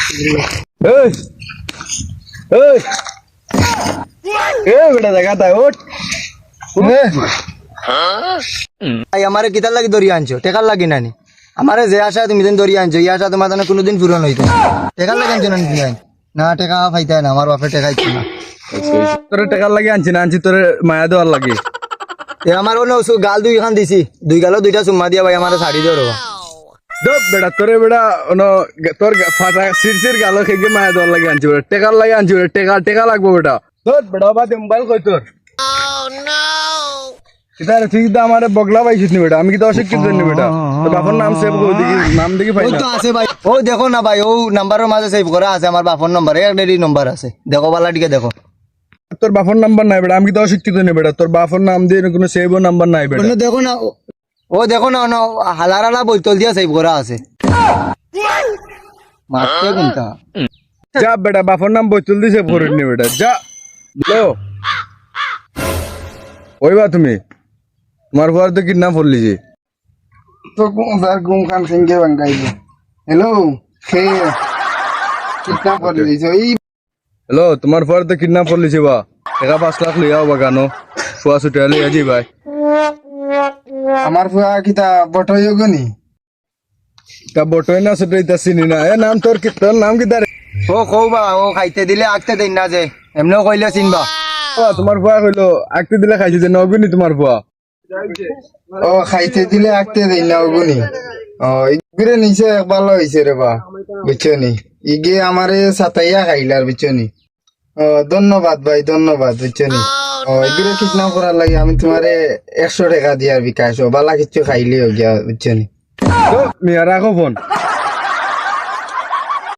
এই এই এই বেটা দেখা তাই ওঠ আমারে কিতার লাগি দরিয়া আনছো টেকার লাগি নানি আমারে যে আশা তুমি দিন দরিয়া আনছো এই আশা তোমার জানা কোনোদিন পূরণ হইতে টেকার লাগি আনছো নানি তুমি না টেকা পাইতে না আমার বাপে টেকাইছে না তোর টাকার লাগে আনছি না আনছি তোর মায়া দেওয়ার লাগে আমার অন্য গাল দুই খান দিছি দুই গালও দুইটা চুম্মা দিয়া ভাই আমার শাড়ি দেওয়া দব বেটা তোরে বেটা তোর ফাটা সিরসির গালো খেয়ে মায়া দেওয়ার লাগে আনছি বেটা টেকার লাগে আনছি বেটা টেকা লাগবো বেটা তোর বেটা বাদ মোবাইল কই তোর কিতারে ঠিক দা আমারে বগলা পাইছিস নি বেটা আমি কি তো অশিক্ষিত নি বেটা তো বাপর নাম সেভ করে দেখি নাম দেখি পাই না তো আছে ভাই ও দেখো না ভাই ও নাম্বারের মাঝে সেভ করা আছে আমার বাপর নাম্বার একটারই নাম্বার আছে দেখো বালা দিকে দেখো তোর বাপর নাম্বার নাই বেটা আমি কি তো অশিক্ষিত নি বেটা তোর বাপর নাম দিয়ে কোনো সেভ নাম্বার নাই বেটা দেখো না ও দেখো না হালারালা বইতল দিয়া সেভ করা আছে মারতে কোনটা যা বেটা বাপর নাম বইতুল দিয়ে সেভ করে নি বেটা যা লো ওইবা তুমি তোমার পর তো কিডন্যাপ করলিছি তো ঘুম খান সিংহে বাঙ্গাইব হ্যালো সে কিডন্যাপ করে দিয়েছে এই হ্যালো তোমার পর তো কিডন্যাপ করলিছি বা 5 লাখ লইয়াও বাগানো ফুয়া ছুটে লইয়া জি ভাই আমার ফুয়া কিতা বটই গনি তা বটই না ছুটে তা চিনি না এ নাম তোর নাম কি দারে ও কৌবা ও খাইতে দিলে আগতে দেন না যে এমনিও কইলে চিনবা তোমার ফুয়া কইলো আঁকতে দিলে খাইছি যে নগনি তোমার ফুয়া ও খাইতে দিলে আঁকতে দেই না ওগুনি ও ইগরে নিচে ভালো হয়েছে রে বা বুঝছো নি ইগে আমারে সাতাইয়া খাইলার বুঝছো নি ও ধন্যবাদ ভাই ধন্যবাদ বুঝছো নি ও ইগরে কিডন্যাপ করার লাগে আমি তোমারে 100 টাকা দিয়ার বিকাশ ও বালা কিছু খাইলে গিয়া বুঝছো নি তো মিয়া রাখো ফোন